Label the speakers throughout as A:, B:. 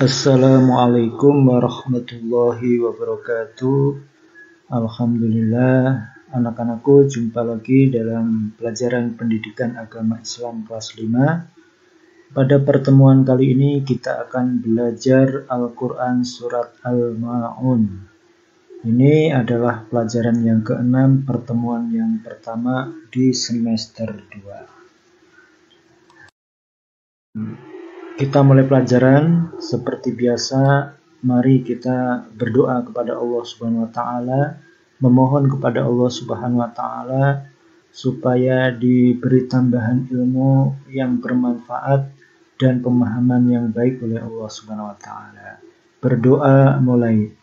A: Assalamualaikum warahmatullahi wabarakatuh. Alhamdulillah, anak-anakku, jumpa lagi dalam pelajaran pendidikan agama Islam kelas 5. Pada pertemuan kali ini kita akan belajar Al-Quran Surat Al-Ma'un. Ini adalah pelajaran yang ke-6, pertemuan yang pertama di semester 2. Kita mulai pelajaran. Seperti biasa, mari kita berdoa kepada Allah Subhanahu wa taala, memohon kepada Allah Subhanahu wa taala supaya diberi tambahan ilmu yang bermanfaat dan pemahaman yang baik oleh Allah Subhanahu wa taala. Berdoa mulai.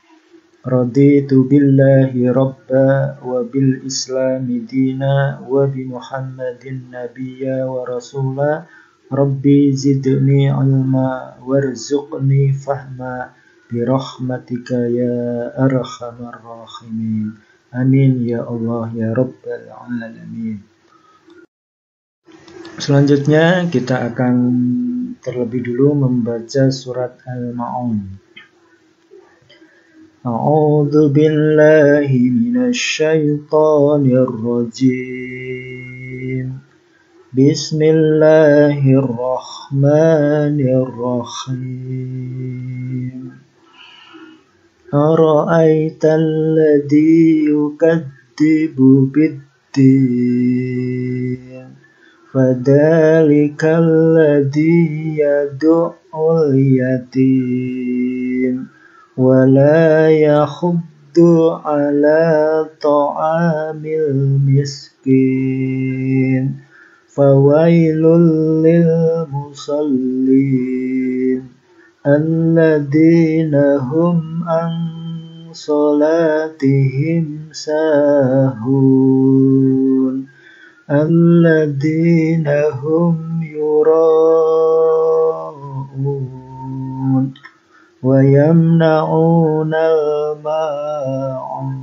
A: Raditu billahi rabba wa bil islami dina wa bi Muhammadin nabiyya wa rasula. Rabbi zidni ilma warzuqni fahma birahmatika ya arhamar rahimin. Amin ya Allah ya Rabbal alamin. Selanjutnya kita akan terlebih dulu membaca surat Al-Ma'un. A'udzu billahi minasy syaithanir rajim. Bismillahirrahmanirrahim. Ara'aital ladzi yukadzibu bid-din fadzalikal ladzi yad'ul yatim wa la yakhuddu 'ala ta'amil miskin. Fawailul lil musallin alladzina hum an salatihim sahun alladzina hum yura'un wa yamna'unal ma'un.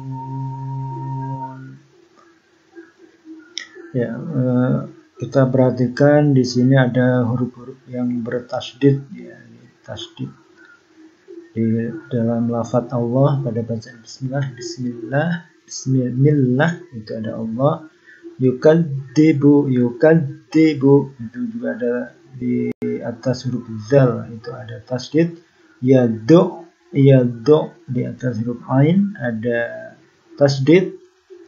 A: Kita perhatikan di sini ada huruf-huruf yang bertasydid, ya, tasydid di dalam lafadz Allah pada bacaan bismillah itu ada Allah. Yukadzibu itu juga ada di atas huruf zal, itu ada tasydid. Yadu di atas huruf ain ada tasydid.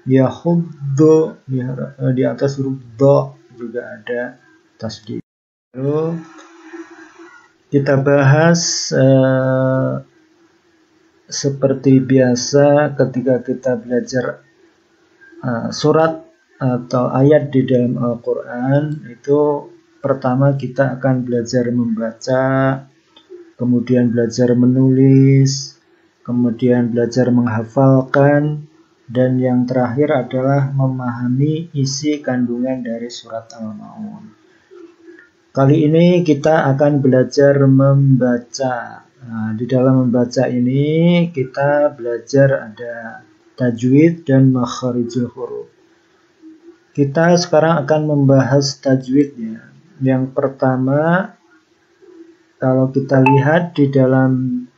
A: Yahuddu di atas huruf dha juga ada tasydid. Lalu kita bahas seperti biasa ketika kita belajar surat atau ayat di dalam Al-Quran, itu pertama kita akan belajar membaca, kemudian belajar menulis, kemudian belajar menghafalkan, dan yang terakhir adalah memahami isi kandungan dari surat Al-Ma'un. Kali ini kita akan belajar membaca. Di dalam membaca ini kita belajar ada tajwid dan makharijul huruf. Kita sekarang akan membahas tajwidnya. Yang pertama, kalau kita lihat di dalam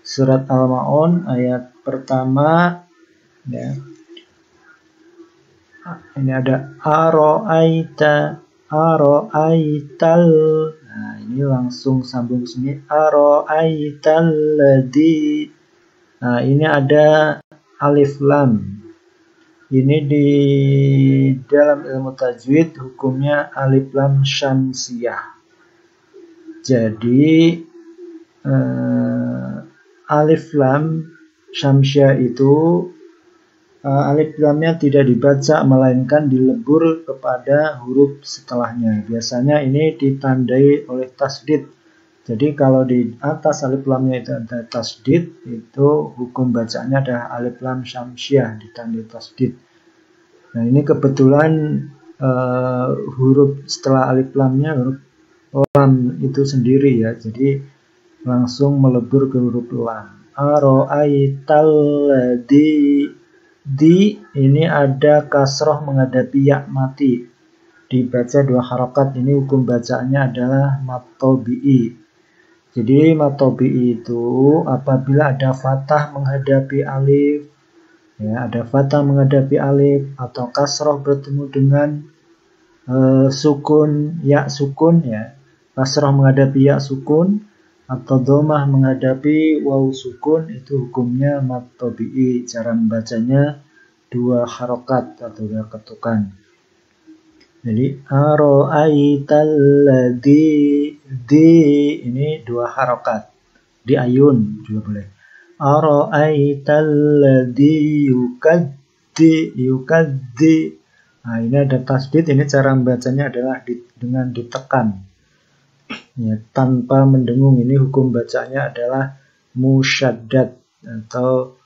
A: surat Al-Ma'un ayat pertama, ya. Ini ada ara'aital. Nah, ini langsung sambung ke sini. Ara'aital ladzi. Nah, ini ada alif lam. Ini di dalam ilmu tajwid hukumnya alif lam syamsiyah. Jadi alif lam syamsiyah itu alif lamnya tidak dibaca melainkan dilebur kepada huruf setelahnya. Biasanya ini ditandai oleh tasydid. Jadi kalau di atas alif lamnya itu ada tasydid, itu hukum bacanya adalah alif lam syamsiyah ditandai tasydid. Nah, ini kebetulan huruf setelah alif lamnya huruf lam itu sendiri, ya. Jadi langsung melebur ke huruf lam. Ara'aital ladzi. Di ini ada kasroh menghadapi ya mati, dibaca 2 harokat. Ini hukum bacaannya adalah mat tabi'i. Jadi mad tabi'i itu apabila ada fathah menghadapi alif, ya, ada fathah menghadapi alif atau kasroh bertemu dengan sukun, ya sukun, ya, kasroh menghadapi ya sukun atau domah menghadapi waw sukun, itu hukumnya mad tabi'i. Cara membacanya 2 harokat atau 2 ketukan. Jadi aro'aital ladzi, di ini 2 harokat. Di ayun juga boleh. Aro'aital ladzi yukaddi. Nah, ini ada tasdid. Ini cara membacanya adalah dengan ditekan, ya, tanpa mendengung. Ini hukum bacanya adalah musyaddad atau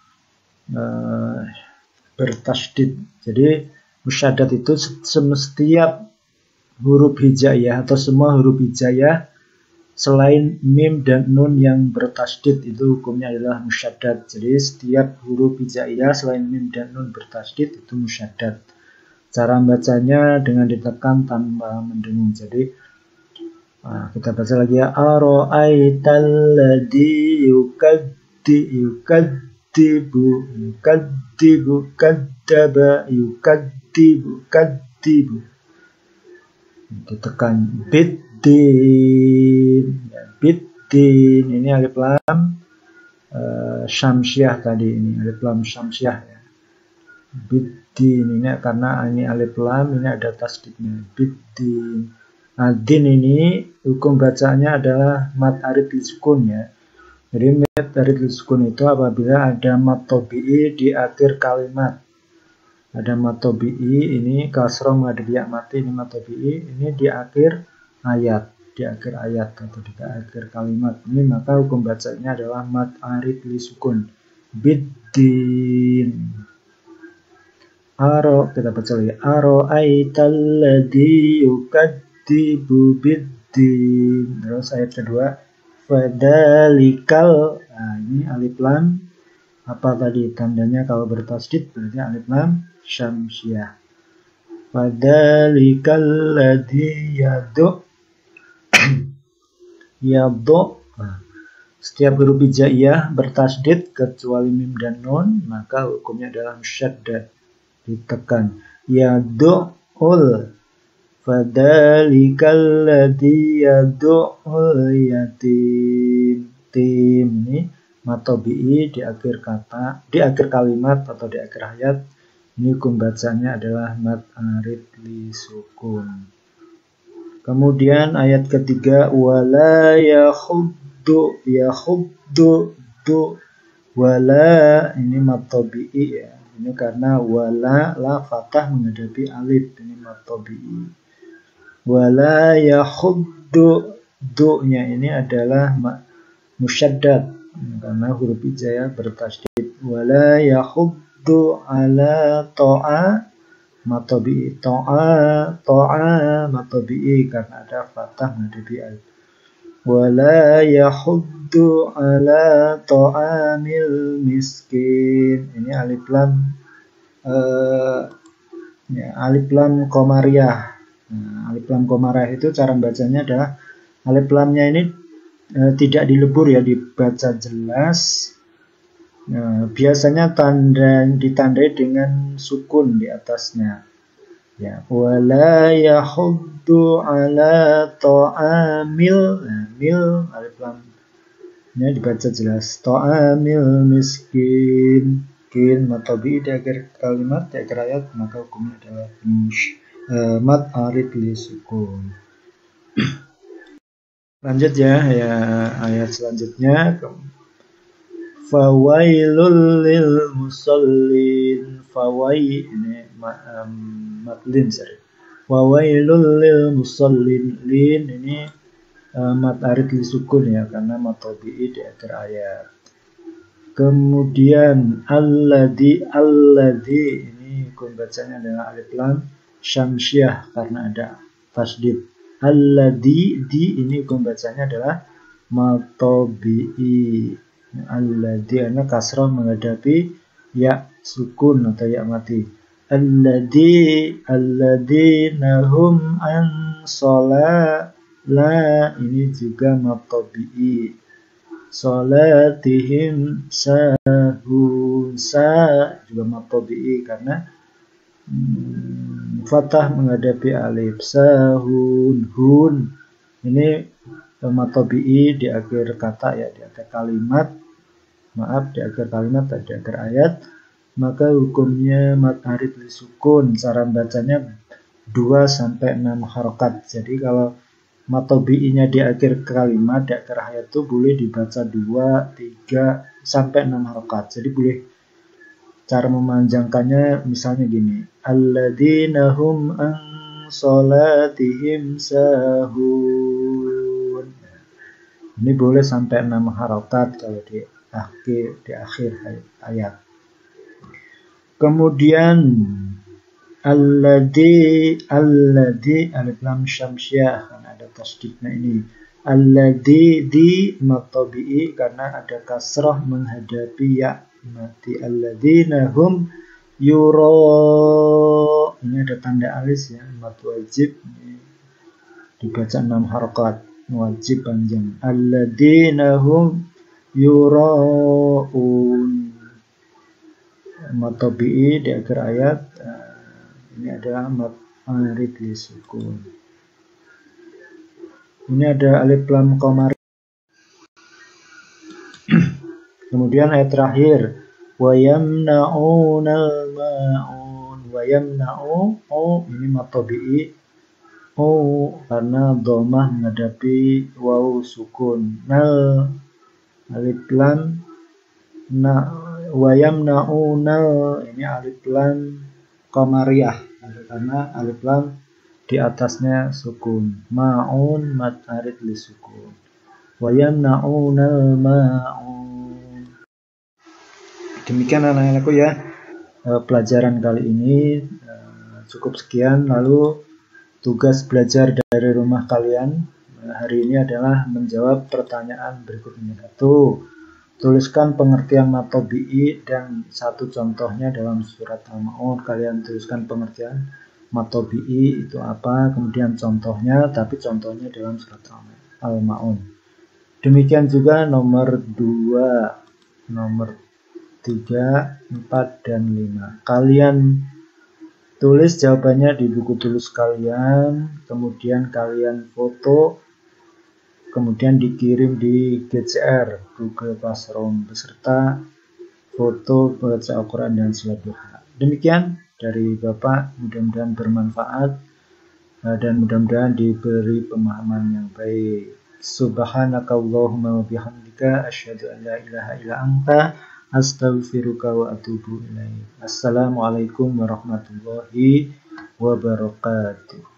A: bertasdid. Jadi musyaddad itu setiap huruf hijaiyah atau semua huruf hijaiyah selain mim dan nun yang bertasdid itu hukumnya adalah musyaddad. Jadi setiap huruf hijaiyah selain mim dan nun bertasdid itu musyaddad. Cara bacanya dengan ditekan tanpa mendengung. Jadi kita baca lagi ya. Aro'aital ladzi yukaddibu, kadzaba, yukadzibu. Ditekan biddin, ya, biddin. Ini alif lam syamsiah tadi, ini alif lam syamsiah, ya. Biddin ini karena ini alif lam, ini ada tasdidnya, biddin. Nah, din ini hukum bacaannya adalah mad arid lisukun, ya. Jadi mad arid lisukun itu apabila ada mad tabi'i di akhir kalimat. Ada mad tabi'i, ini kasroh menghadapi ya mati, ini mad tabi'i, ini di akhir ayat, atau di akhir kalimat. Ini maka hukum bacanya adalah mad arid lisukun, biddin. Kita baca lagi. Aro'aital ladzi yukadzibu biddin. Terus ayat kedua, fadzalikal. Nah, ini alif lam apa tadi tandanya kalau bertasdid, berarti alif lam syamsiah. Fadzalikal ladzi yadhu. Setiap huruf hijaiyah bertasdid kecuali mim dan nun, maka hukumnya adalah musyaddad, ditekan. Yad'ul, fadzalikal ladzi yad'ul yatim. Tim ini mad tabi'i di akhir kata, di akhir kalimat atau di akhir ayat. Ini hukum bacanya adalah mad arid lisukun. Kemudian ayat ketiga, wala yakhuddu, wala ini mad tabi'i, ya. Ini karena wala la fathah menghadapi alif, ini mad tabi'i. Wala yakhuddu, du-nya ini adalah musyaddad karena huruf hijaiyah bertasdid. Wala yakhuddu ala ta'a, mad tabi'i, ta'a mad tabi'i karena ada fathah menghadapi alif. Wala yahuddu ala ta'amil miskin. Ini alif lam alif lam komariah. Nah, alif lam komariah itu cara bacanya adalah alif lamnya ini tidak dilebur, ya, dibaca jelas. Biasanya ditandai dengan sukun di atasnya. Ya, wala yahuddu ala ta'amil, mil alif lamnya dibaca jelas, ta'amil miskin, kin mad tabi'i di akhir kalimat, di akhir ayat, maka hukumnya adalah mad arid lisukun. Lanjut ya, ayat selanjutnya. Fawailul lil musallin, ini madlin, sorry. Fawailul lil musallin, lin ini mad arid lisukun, ya, karena mad tabi'i di akhir ayat. Kemudian alladzi ini hukum bacanya adalah alif lam syamsiah karena ada tasdid. Alladzi, di ini hukum bacanya adalah mad tabi'i. Alladzi karena kasrah menghadapi ya sukun atau ya mati. Alladzina hum an La ini juga mad tabi'i. Salatihim sahun, sa juga mad tabi'i karena fathah menghadapi alif. Sahun, hun ini mad tabi'i di akhir kata ya, di akhir kalimat. Maaf, di akhir kalimat atau di akhir ayat. Maka hukumnya mad arid lisukun. Cara bacanya 2 sampai 6 harokat. Jadi kalau mad tabi'inya di akhir kalimat, di akhir ayat itu boleh dibaca 2, 3 sampai 6 harokat. Jadi boleh cara memanjangkannya misalnya gini. Alladzina hum an sholatihim sahun. Ini boleh sampai 6 harokat kalau di akhir ayat. Kemudian alladzi alif lam syamsiyah kan ada tasdidnya ini. Alladzi di mad tabi'i karena ada kasrah menghadapi ya. Mati alladzina hum yura. Ini ada tanda alis ya, mad wajib. Ini dibaca 6 harokat, wajib panjang. Alladzina hum yura'un. Mad tabi'i di akhir ayat. Ini adalah mad arid lisukun. Ini ada alif lam qamar. Kemudian ayat terakhir, wa yamna'unal ma'un. Wa yamna'u, ini mad tabi'i. Karena dhammah menghadapi waw sukun. Nal alif lam na wa yamna'unal, ini alif lam qamariyah karena alif lam di atasnya sukun. Ma'un mad arid lisukun. Wa yamna'unal ma'un. Demikian anak-anakku ya, pelajaran kali ini cukup sekian. Lalu tugas belajar dari rumah kalian hari ini adalah menjawab pertanyaan berikutnya. 1. Tuliskan pengertian mad tabi'i dan 1 contohnya dalam surat Al-Ma'un. Kalian tuliskan pengertian mad tabi'i itu apa, kemudian contohnya, tapi contohnya dalam surat Al-Ma'un. Demikian juga nomor 2, nomor 3, 4, dan 5. Kalian tulis jawabannya di buku tulis kalian, kemudian kalian foto, kemudian dikirim di GCR, Google Classroom, beserta foto baca Al-Quran dan salat duha. Demikian dari Bapak, mudah-mudahan bermanfaat dan mudah-mudahan diberi pemahaman yang baik. Subhanakallahumma wa bihamdika asyhadu an la ilaha illa anta astaghfiruka wa atubu ilaik. Assalamualaikum warahmatullahi wabarakatuh.